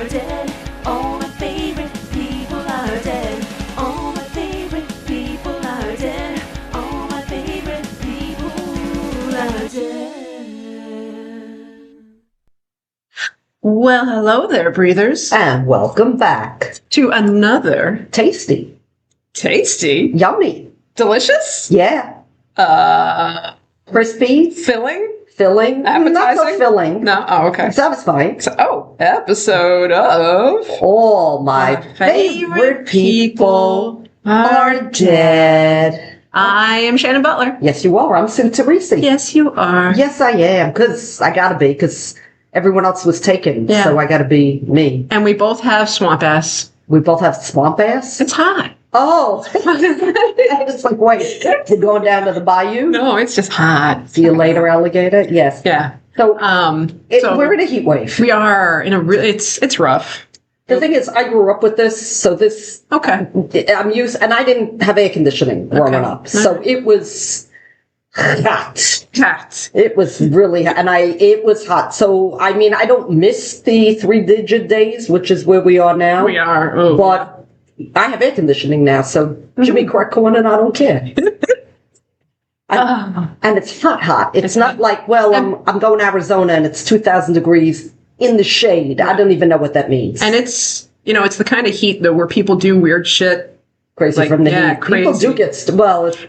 are dead. All my favorite people are dead. All my favorite people are dead. All my favorite people are dead. Well, hello there, breathers. And welcome back To another Tasty, Yummy, delicious, yeah, crispy, filling, appetizing, not so appetizing? filling, No, oh, okay. satisfying. Episode of All my favorite people are dead. I am Shannon Butler. Yes, you are. I'm Sue Teresi. Yes, you are. Yes, I am, because I gotta be, because everyone else was taken, Yeah. so I gotta be me. And we both have swamp ass. We both have swamp ass. It's hot. Oh, I was like, wait, you're going down to the bayou? No, it's just hot. See you later, alligator. Yes. Yeah. So, So we're in a heat wave. we are in a really. It's rough. The thing is, I grew up with this, so this Okay. I'm used, and I didn't have air conditioning growing up, so it was hot. Hot. It was really hot, and it was hot. So I mean, I don't miss the 3-digit days, which is where we are now. We are. Oh. But I have air conditioning now, so Jimmy crack corn, and I don't care. And it's hot. It's not like, well, I'm going to Arizona and it's 2,000 degrees in the shade. I don't even know what that means. And it's the kind of heat though where people do weird shit. Crazy from the heat. Crazy. People do get,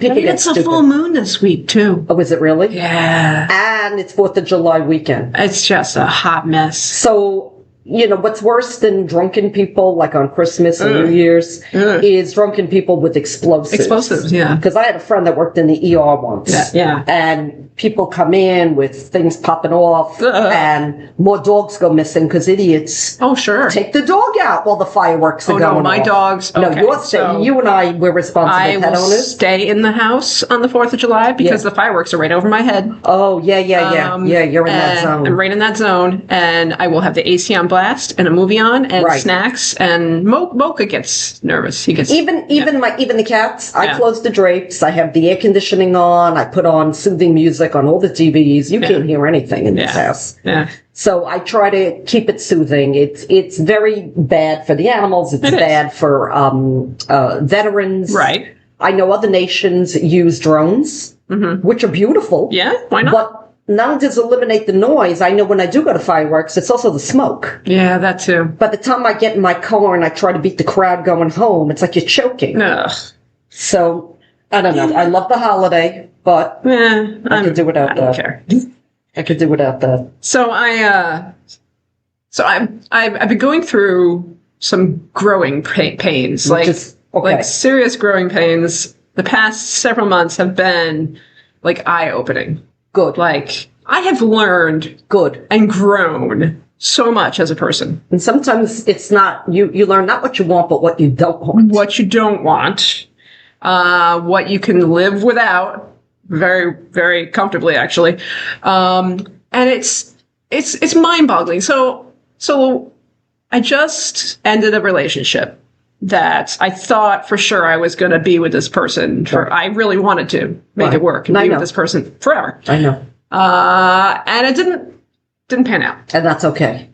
people get It's a stupid. full moon this week too. Oh, is it really? Yeah. And it's 4th of July weekend. It's just a hot mess. So, what's worse than drunken people, like on Christmas and New Year's, is drunken people with explosives. Explosives, yeah. Because I had a friend that worked in the ER once. Yeah. And people come in with things popping off, and more dogs go missing because idiots Oh, sure. take the dog out while the fireworks are going No, my off. dogs. No, Okay, you and I were responsible I pet will owners. stay in the house on the 4th of July because the fireworks are right over my head. Oh, yeah. Yeah, you're in that zone. I'm right in that zone, and I will have the AC on blast and a movie on and snacks. And Mocha gets nervous. He gets even the cats. I Yeah. close the drapes. I have the air conditioning on. I put on soothing music on all the TVs. You can't hear anything in this house. Yeah. So I try to keep it soothing. It's very bad for the animals. It's bad for veterans. Right. I know other nations use drones, which are beautiful. Yeah. Why not? But not only does it eliminate the noise, I know when I do go to fireworks, it's also the smoke. Yeah, that too. By the time I get in my car and I try to beat the crowd going home, it's like you're choking. Ugh. So, I don't know. I love the holiday, but I could do without I don't that. care. I could do without that. So I've been going through some growing pains, like serious growing pains. The past several months have been like eye-opening. Good. Like I have learned and grown so much as a person. And sometimes it's not, you learn not what you want, but what you don't want. What you don't want, what you can live without, very, very comfortably, actually. And it's mind-boggling. So I just ended a relationship that I thought for sure I was going to be with this person. I really wanted to make it work and be with this person forever. I know. And it didn't pan out. And that's okay.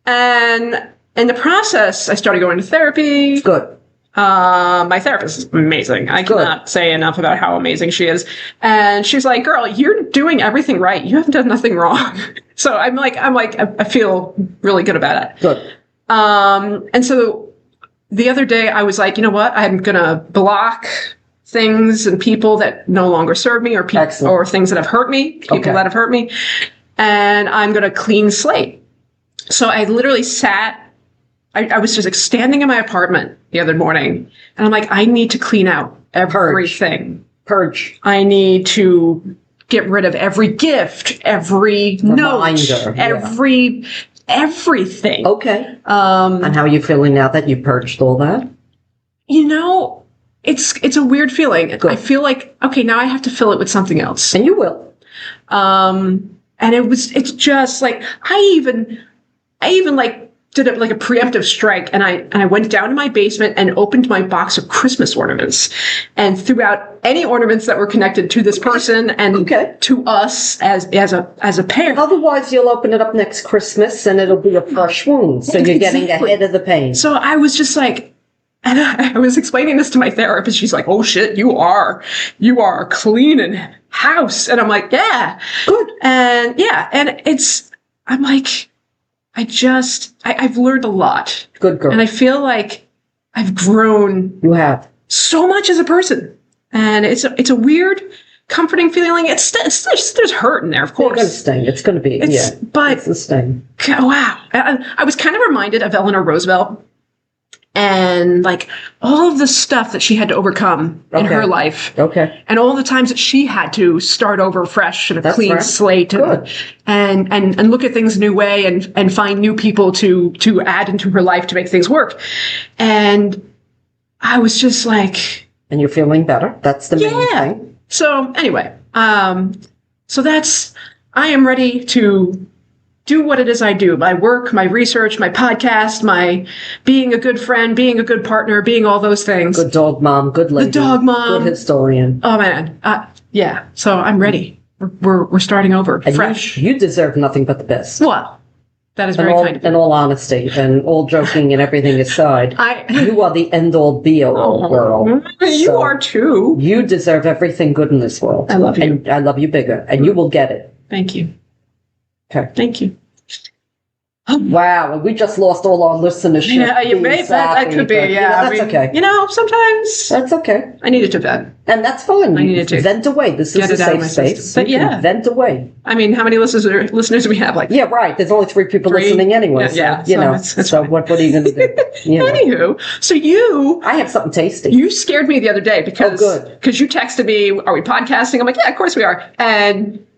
And in the process, I started going to therapy. Good. My therapist is amazing. I cannot say enough about how amazing she is. And she's like, girl, you're doing everything right. You haven't done nothing wrong. So I feel really good about it. Good. And so the other day I was like, you know what? I'm going to block things and people that no longer serve me or things that have hurt me, people that have hurt me. And I'm going to clean slate. So I literally sat, I was just like standing in my apartment the other morning and I'm like, I need to clean out everything. Purge. I need to get rid of every gift, every reminder, note, everything. Okay. And how are you feeling now that you purged all that? It's a weird feeling. Good. I feel like, okay, now I have to fill it with something else. And you will. And it's just like, I even like did it like a preemptive strike, and I went down to my basement and opened my box of Christmas ornaments and threw out any ornaments that were connected to this person and to us as a pair. Otherwise, you'll open it up next Christmas and it'll be a fresh wound. So you're getting ahead of the pain. So I was just like, and I was explaining this to my therapist. She's like, "Oh shit, you are cleaning house," and I'm like, "Yeah, good." And I'm like, I've learned a lot. Good girl. And I feel like I've grown. You have so much as a person, and it's a weird, comforting feeling. There's hurt in there, of course. It's going to sting. It's going to be, but it's a sting. Wow, I was kind of reminded of Eleanor Roosevelt. And like all of the stuff that she had to overcome in her life. Okay. And all the times that she had to start over fresh and a clean slate and look at things a new way and find new people to add into her life to make things work. And I was just like, and you're feeling better. That's the main thing. So anyway, I am ready to do what it is I do. My work, my research, my podcast, my being a good friend, being a good partner, being all those things. Good dog mom, good lady. The dog mom. Good historian. Oh, man. Yeah. So I'm ready. We're starting over, and fresh. You deserve nothing but the best. Well, that is very kind of you. In all honesty, and all joking and everything aside, you are the end-all, be-all, girl. You are too. You deserve everything good in this world. I love you. And I love you bigger, and you will get it. Thank you. Okay. Thank you. Wow, we just lost all our listenership. Yeah, that could be, yeah. That's okay. Sometimes... That's okay. I needed to vent. And that's fine. I needed to. Vent away. This is a safe space. But yeah. Vent away. I mean, how many listeners do we have? Yeah, right. There's only 3 people listening anyway. So what are you going to do? Anywho, so I have something tasty. You scared me the other day because you texted me, "Are we podcasting?" I'm like, "Yeah, of course we are."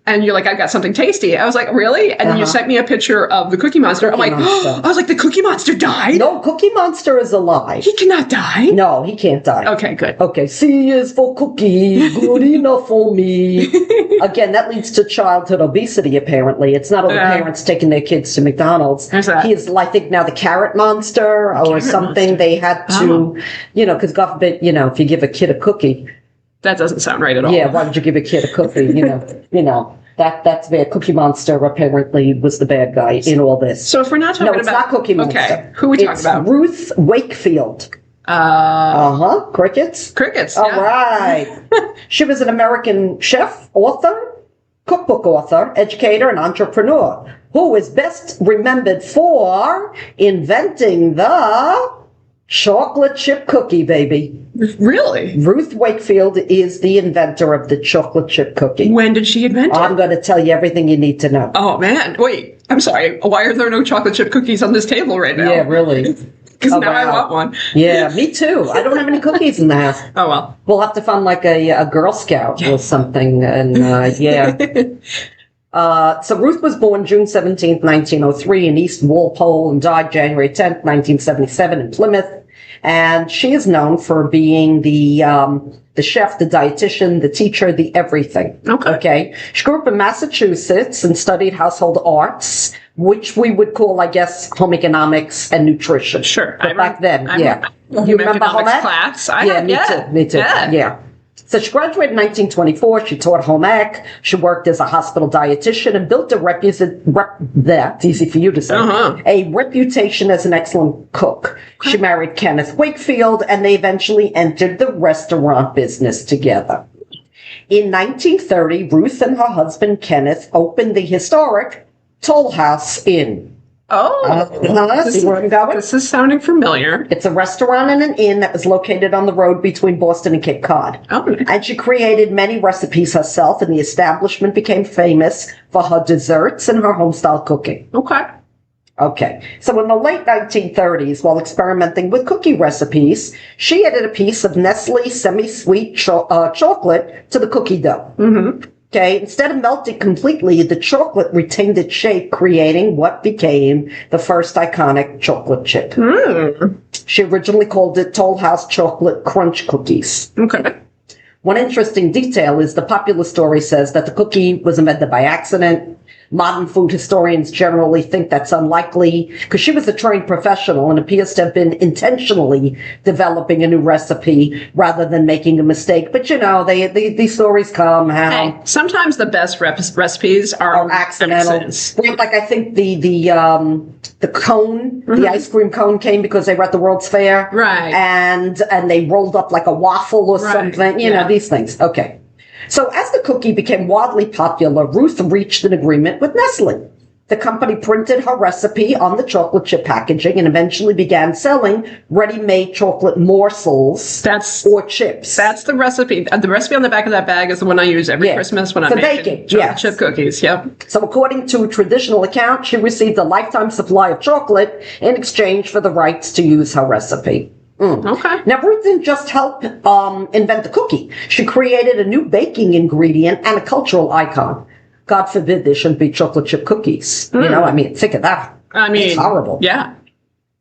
And you're like, "I've got something tasty." I was like, "Really?" And then you sent me a picture of the Cookie Monster. I'm like, I was like, "The Cookie Monster died?" No, Cookie Monster is alive. He cannot die? No, he can't die. Okay, good. Okay, C is for cookie, good enough for me. Again, that leads to childhood obesity, apparently. It's not all the parents taking their kids to McDonald's. There's that. He is, I think, now the Carrot Monster or something. Monster. They had to, because God forbid, if you give a kid a cookie. That doesn't sound right at all. Yeah, why would you give a kid a cookie? That's bad. Cookie Monster apparently was the bad guy in all this. So if we're not talking about... No, it's not Cookie Monster. Okay, who are we talking about? Ruth Wakefield. Crickets? Crickets, All right. She was an American chef, author, cookbook author, educator, and entrepreneur who is best remembered for inventing the chocolate chip cookie, baby. Really? Ruth Wakefield is the inventor of the chocolate chip cookie. When did she invent it? I'm going to tell you everything you need to know. Oh, man. Wait, I'm sorry. Why are there no chocolate chip cookies on this table right now? Yeah, really. Because now I want one. Yeah, me too. I don't have any cookies in the house. Oh, well. We'll have to find like a Girl Scout or something. And so Ruth was born June 17th, 1903 in East Walpole and died January 10th, 1977 in Plymouth. And she is known for being the chef, the dietitian, the teacher, the everything. Okay. She grew up in Massachusetts and studied household arts, which we would call, I guess, home economics and nutrition. Sure. But back then, You remember home ec class? Me too. Yeah. So she graduated in 1924. She taught home ec. She worked as a hospital dietitian and built that's easy for you to say, a reputation as an excellent cook. She married Kenneth Wakefield, and they eventually entered the restaurant business together. In 1930, Ruth and her husband Kenneth opened the historic Toll House Inn. See where I'm going? This is sounding familiar. It's a restaurant and an inn that was located on the road between Boston and Cape Cod. And she created many recipes herself, and the establishment became famous for her desserts and her home-style cooking. Okay. So in the late 1930s, while experimenting with cookie recipes, she added a piece of Nestle semi-sweet chocolate to the cookie dough. Okay, instead of melting completely, the chocolate retained its shape, creating what became the first iconic chocolate chip. She originally called it Toll House Chocolate Crunch Cookies. One interesting detail is the popular story says that the cookie was invented by accident. Modern food historians generally think that's unlikely because she was a trained professional and appears to have been intentionally developing a new recipe rather than making a mistake. But these stories come how hey, sometimes the best recipes are accidental. Like I think the cone, the ice cream cone came because they were at the World's Fair, right? And they rolled up like a waffle or something. You know these things. Okay. So as the cookie became wildly popular, Ruth reached an agreement with Nestle. The company printed her recipe on the chocolate chip packaging and eventually began selling ready-made chocolate morsels or chips. That's the recipe. The recipe on the back of that bag is the one I use every Christmas when I'm making chocolate chip cookies. Yep. So according to a traditional account, she received a lifetime supply of chocolate in exchange for the rights to use her recipe. Okay. Now, Ruth didn't just help invent the cookie. She created a new baking ingredient and a cultural icon. God forbid there shouldn't be chocolate chip cookies. Think of that. It's horrible. Yeah.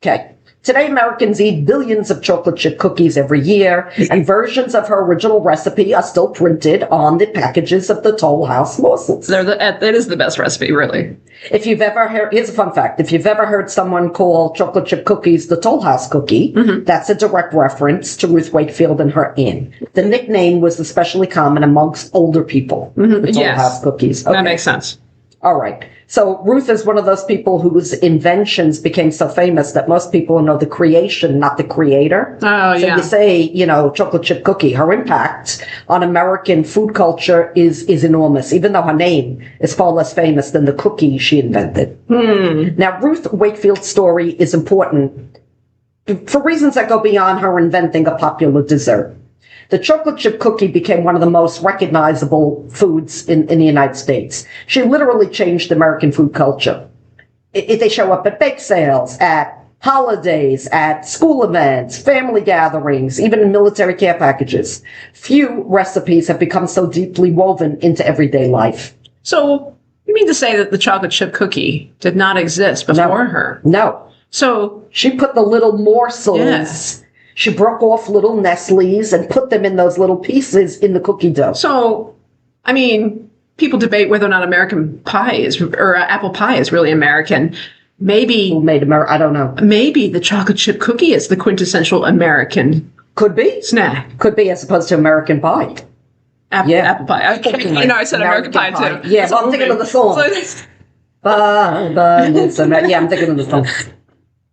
Okay. Today, Americans eat billions of chocolate chip cookies every year, and versions of her original recipe are still printed on the packages of the Toll House morsels. It is the best recipe, really. If you've ever heard, here's a fun fact. If you've ever heard someone call chocolate chip cookies the Toll House cookie, that's a direct reference to Ruth Wakefield and her inn. The nickname was especially common amongst older people, the Toll House cookies. Okay. That makes sense. All right. So Ruth is one of those people whose inventions became so famous that most people know the creation, not the creator. Oh, so you say, chocolate chip cookie. Her impact on American food culture is enormous, even though her name is far less famous than the cookie she invented. Now, Ruth Wakefield's story is important for reasons that go beyond her inventing a popular dessert. The chocolate chip cookie became one of the most recognizable foods in the United States. She literally changed American food culture. They show up at bake sales, at holidays, at school events, family gatherings, even in military care packages. Few recipes have become so deeply woven into everyday life. So you mean to say that the chocolate chip cookie did not exist before her? No. So she put the little morsels... Yes. She broke off little Nestles and put them in those little pieces in the cookie dough. So, people debate whether or not American pie or apple pie is really American. Maybe. Who made America? I don't know. Maybe the chocolate chip cookie is the quintessential American. Could be. Snack. Could be, as opposed to American pie. Apple pie. I said American pie too. Yeah, I'm thinking of the song. I'm thinking of the song.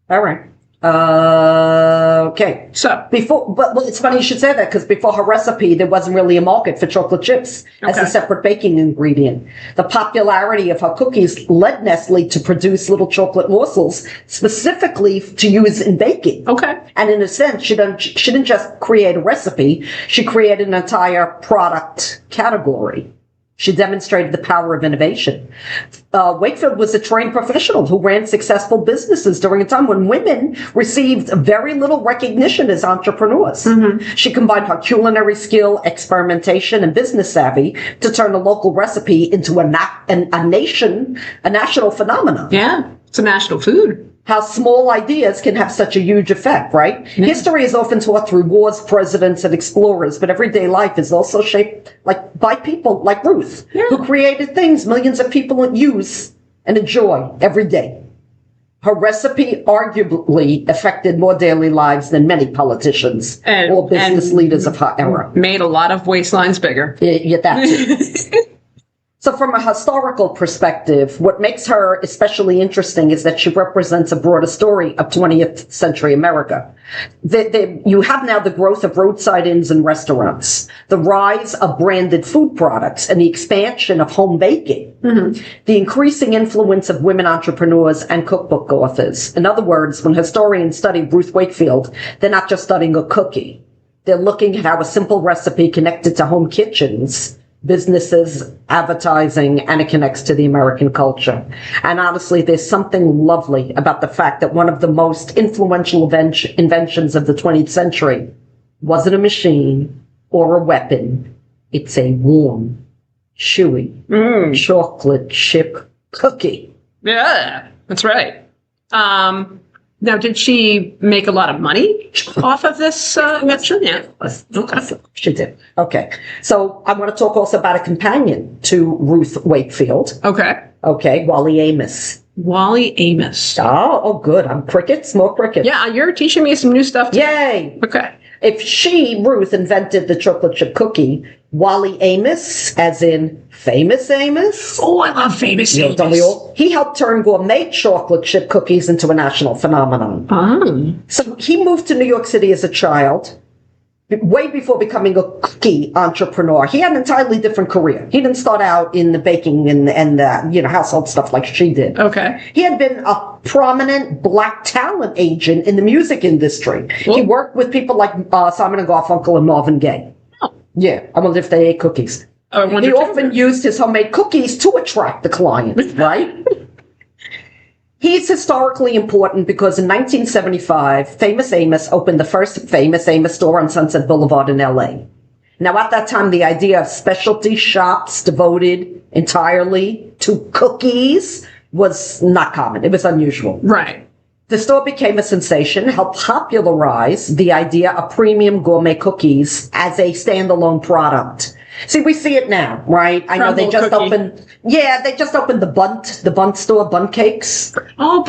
All right. Okay. So but it's funny you should say that because before her recipe, there wasn't really a market for chocolate chips as a separate baking ingredient. The popularity of her cookies led Nestle to produce little chocolate morsels specifically to use in baking. Okay. And in a sense, she didn't just create a recipe; she created an entire product category. She demonstrated the power of innovation. Wakefield was a trained professional who ran successful businesses during a time when women received very little recognition as entrepreneurs. She combined her culinary skill, experimentation, and business savvy to turn a local recipe into a national phenomenon. Yeah, it's a national food. How small ideas can have such a huge effect, right? Yeah. History is often taught through wars, presidents, and explorers, but everyday life is also shaped by people like Ruth, who created things millions of people use and enjoy every day. Her recipe arguably affected more daily lives than many politicians or business leaders of her era. Made a lot of waistlines bigger. Yeah, that's it. So from a historical perspective, what makes her especially interesting is that she represents a broader story of 20th century America. You have now the growth of roadside inns and restaurants, the rise of branded food products, and the expansion of home baking, the increasing influence of women entrepreneurs and cookbook authors. In other words, when historians study Ruth Wakefield, they're not just studying a cookie. They're looking at how a simple recipe connected to home kitchens, businesses, advertising, and it connects to the American culture. And honestly, there's something lovely about the fact that one of the most influential inventions of the 20th century wasn't a machine or a weapon. It's a warm, chewy, chocolate chip cookie. Yeah, that's right. Now, did she make a lot of money off of this invention? Yeah. Okay. She did. Okay. So I want to talk also about a companion to Ruth Wakefield. Okay. Okay, Wally Amos. Wally Amos. Oh, good. I'm crickets, more crickets. Yeah, you're teaching me some new stuff today. Yay! Okay. If Ruth, invented the chocolate chip cookie, Wally Amos, as in famous Amos. Oh, I love famous Amos. Don't we all? He helped turn gourmet chocolate chip cookies into a national phenomenon. Oh. So he moved to New York City as a child, way before becoming a cookie entrepreneur. He had an entirely different career. He didn't start out in the baking and household stuff like she did. Okay. He had been a prominent black talent agent in the music industry. Well, he worked with people like Simon and Garfunkel and Marvin Gaye. Oh. Yeah, I wonder if they ate cookies. He often used his homemade cookies to attract the client, right? He's historically important because in 1975, Famous Amos opened the first Famous Amos store on Sunset Boulevard in LA. Now, at that time, the idea of specialty shops devoted entirely to cookies was not common. It was unusual. Right. The store became a sensation, helped popularize the idea of premium gourmet cookies as a standalone product. See, we see it now, right? I know they just opened. Yeah, they just opened the Bunt store, Bunt Cakes. Oh,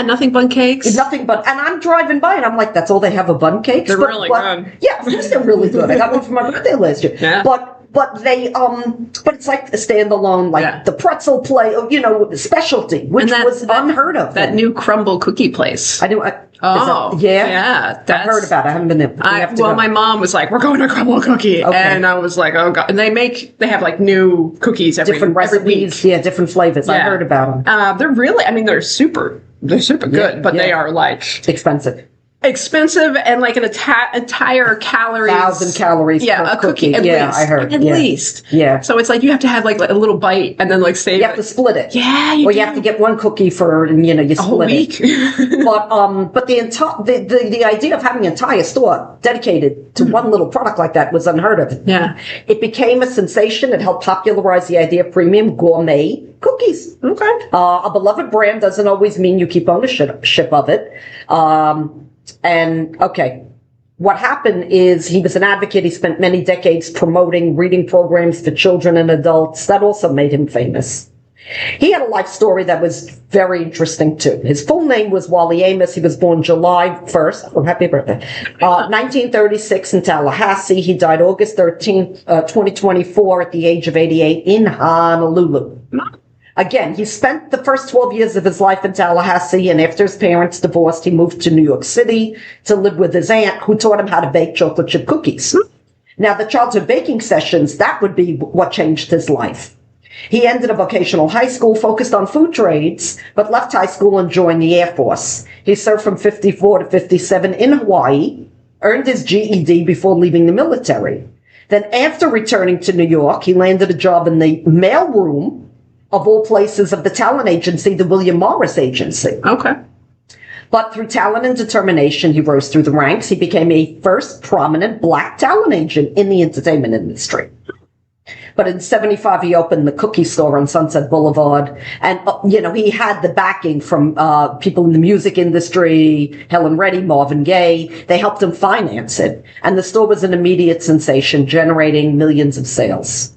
nothing Bunt Cakes. Nothing but, and I'm driving by and I'm like, that's all they have are Bunt Cakes. They're really good. Yeah, of course they're really good. I got one for my birthday last year. Yeah. But they, but it's like a standalone, like the pretzel play, specialty, which was unheard of. That new crumble cookie place. I knew. Yeah. I've heard about it. I haven't been there. My mom was like, "We're going to Crumble Cookie," and I was like, "Oh God!" And they have like new cookies different recipes, different flavors. I heard about them. They're really, they're super good, but they are like expensive and like an entire calories. 1,000 calories per a cookie at least. I heard. At least. Yeah. So it's like you have to have like a little bite and then like save You have to split it. Yeah, you have to get one cookie for, you split it. But the idea of having an entire store dedicated to one little product like that was unheard of. Yeah. It became a sensation. It helped popularize the idea of premium gourmet cookies. Okay. A beloved brand doesn't always mean you keep ownership of it. What happened is he was an advocate. He spent many decades promoting reading programs for children and adults. That also made him famous. He had a life story that was very interesting too. His full name was Wally Amos. He was born July 1st. Oh, happy birthday. 1936 in Tallahassee. He died August 13th, 2024 at the age of 88 in Honolulu. Again, he spent the first 12 years of his life in Tallahassee, and after his parents divorced, he moved to New York City to live with his aunt, who taught him how to bake chocolate chip cookies. Now, the childhood baking sessions, that would be what changed his life. He ended a vocational high school, focused on food trades, but left high school and joined the Air Force. He served from 54 to 57 in Hawaii, earned his GED before leaving the military. Then after returning to New York, he landed a job in the mailroom of all places of the talent agency, the William Morris Agency. Okay. But through talent and determination, he rose through the ranks. He became a first prominent black talent agent in the entertainment industry. But in 75, he opened the cookie store on Sunset Boulevard. And, he had the backing from people in the music industry, Helen Reddy, Marvin Gaye. They helped him finance it. And the store was an immediate sensation, generating millions of sales.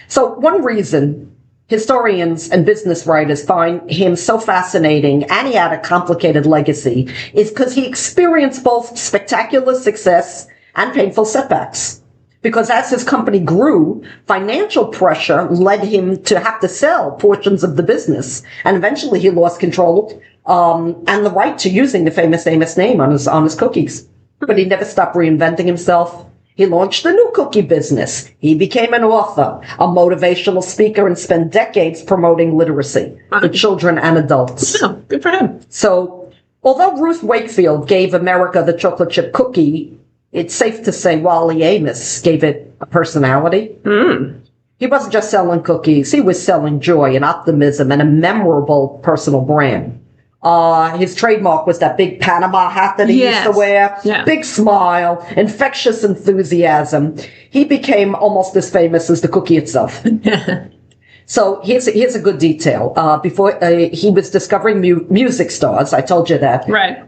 So one reason historians and business writers find him so fascinating, and he had a complicated legacy, is because he experienced both spectacular success and painful setbacks. Because as his company grew, financial pressure led him to have to sell portions of the business. And eventually he lost control and the right to using the Famous Amos name on his cookies. But he never stopped reinventing himself. He launched a new cookie business. He became an author, a motivational speaker, and spent decades promoting literacy for children and adults. Oh, good for him. So, although Ruth Wakefield gave America the chocolate chip cookie, it's safe to say Wally Amos gave it a personality. He wasn't just selling cookies. He was selling joy and optimism and a memorable personal brand. His trademark was that big Panama hat that he used to wear. Yeah. Big smile, infectious enthusiasm. He became almost as famous as the cookie itself. So here's a good detail. Before he was discovering music stars, I told you that. Right.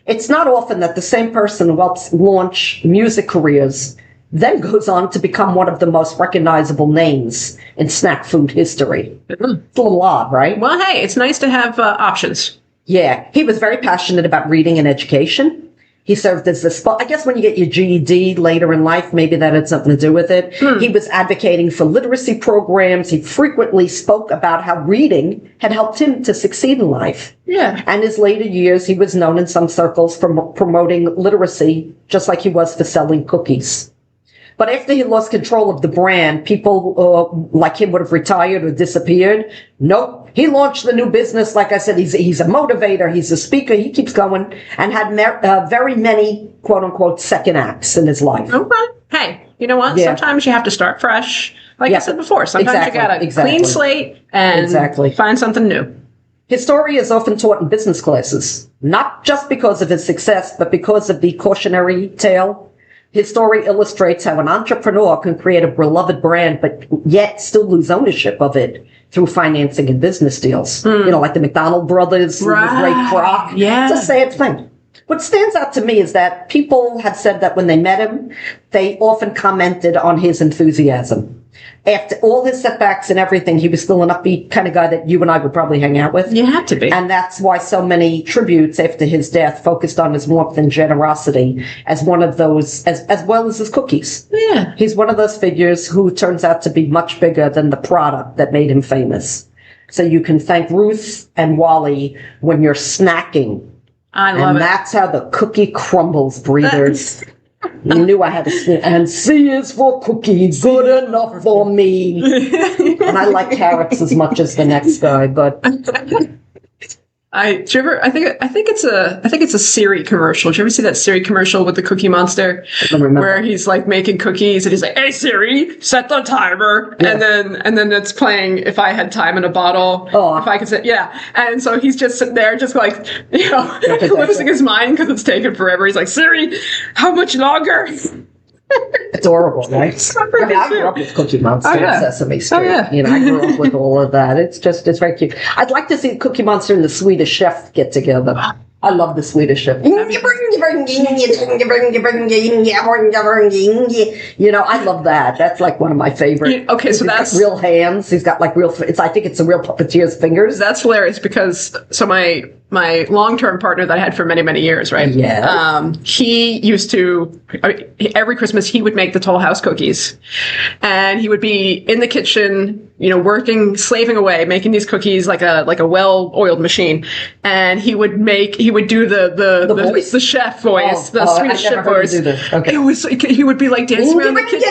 It's not often that the same person who helps launch music careers then goes on to become one of the most recognizable names in snack food history. It's a little odd, right? Well, hey, it's nice to have options. Yeah, he was very passionate about reading and education. He served as I guess when you get your GED later in life, maybe that had something to do with it. He was advocating for literacy programs. He frequently spoke about how reading had helped him to succeed in life. Yeah. And his later years, he was known in some circles for promoting literacy, just like he was for selling cookies. But after he lost control of the brand, people like him would have retired or disappeared. Nope. He launched the new business. Like I said, he's a motivator. He's a speaker. He keeps going and had very many, quote unquote, second acts in his life. Okay. Hey, you know what? Yeah. Sometimes you have to start fresh. Like I said before, sometimes you got to clean slate and find something new. His story is often taught in business classes, not just because of his success, but because of the cautionary tale. His story illustrates how an entrepreneur can create a beloved brand, but yet still lose ownership of it through financing and business deals. You know, like the McDonald brothers, the great Kroc. Yeah. It's a sad thing. What stands out to me is that people have said that when they met him, they often commented on his enthusiasm. After all his setbacks and everything, he was still an upbeat kind of guy that you and I would probably hang out with. You have to be. And that's why so many tributes after his death focused on his warmth and generosity as one of those, as well as his cookies. Yeah. He's one of those figures who turns out to be much bigger than the product that made him famous. So you can thank Ruth and Wally when you're snacking. I love it. And that's how the cookie crumbles, breathers. You knew I had to sing. And C is for cookie, good enough for me. And I like carrots as much as the next guy, but I think it's a Siri commercial. Did you ever see that Siri commercial with the Cookie Monster? Where he's like making cookies and he's like, "Hey Siri, set the timer." Yeah. And then it's playing If I Had Time in a Bottle. Oh. If I could say, yeah. And so he's just sitting there just like, you know, losing his mind because it's taken forever. He's like, "Siri, how much longer?" Adorable, right? I grew up with Cookie Monster and Sesame Street. Oh, yeah. You know, I grew up with all of that. It's very cute. I'd like to see Cookie Monster and the Swedish Chef get together. I love the Swedish Chef. You know, I love that. That's like one of my favorite. Okay, so that's real hands. He's got like real. I think it's a real puppeteer's fingers. That's hilarious because my long-term partner that I had for many, many years, right? Yeah. He used to, every Christmas, he would make the Toll House cookies. And he would be in the kitchen, you know, slaving away, making these cookies like a well-oiled machine. And he would do the chef voice, the Swedish chef voice. Okay. It was, he would be like dancing around the kitchen.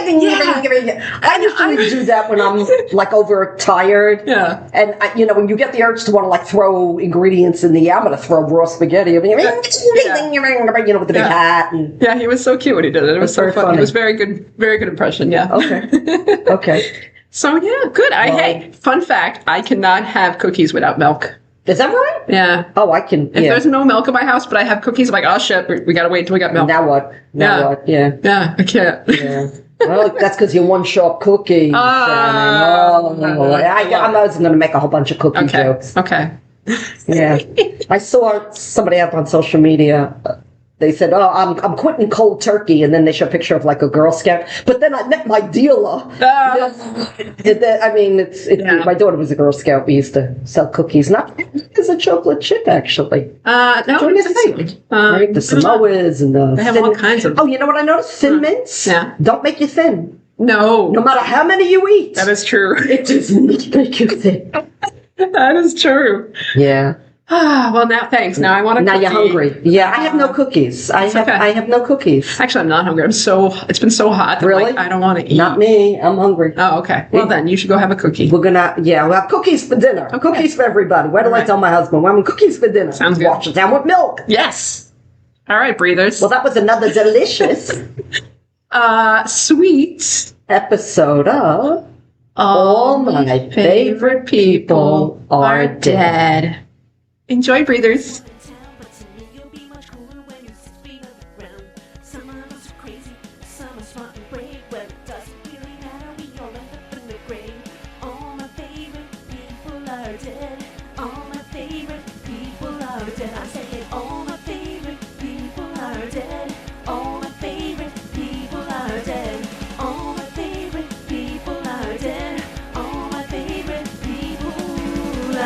I usually do that when I'm like overtired. Yeah. And you know, when you get the urge to want to like throw ingredients in the, I'm going to throw raw spaghetti. You know, with the big hat. And yeah, he was so cute when he did it. It was so funny. It was very good impression. Yeah. Okay. Okay. So yeah, good. Hey, fun fact: I cannot have cookies without milk. Is that right? Yeah. Oh, I can. If there's no milk in my house, but I have cookies, I'm like, oh shit, we gotta wait until we got milk. Now what? What? Yeah. Yeah, I can't. Yeah. Well, that's because you're one shop cookie. I was going to make a whole bunch of cookie jokes. Okay. Yeah. I saw somebody up on social media. They said, "Oh, I'm quitting cold turkey," and then they show a picture of like a Girl Scout. But then I met my dealer. I mean, my daughter was a Girl Scout. We used to sell cookies, not as a chocolate chip, actually. No, right? The Samoas and the. They have all kinds of. Oh, you know what I noticed? Thin mints. Yeah. Don't make you thin. No. No matter how many you eat. That is true. It does not make you thin. That is true. Yeah. Well, now, thanks. Now I want to. Now you're hungry. Yeah, I have no cookies. I have no cookies. Actually, I'm not hungry. It's been so hot. Really? I don't want to eat. Not me. I'm hungry. Oh, okay. Well, then you should go have a cookie. We'll have cookies for dinner. Okay. Cookies for everybody. Where do I tell my husband? We're having cookies for dinner. Sounds good. Wash it down with milk. Yes. All right, breathers. Well, that was another delicious, sweet episode of All My Favorite People Are Dead. Enjoy, breathers. All my favorite people are dead.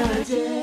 are dead.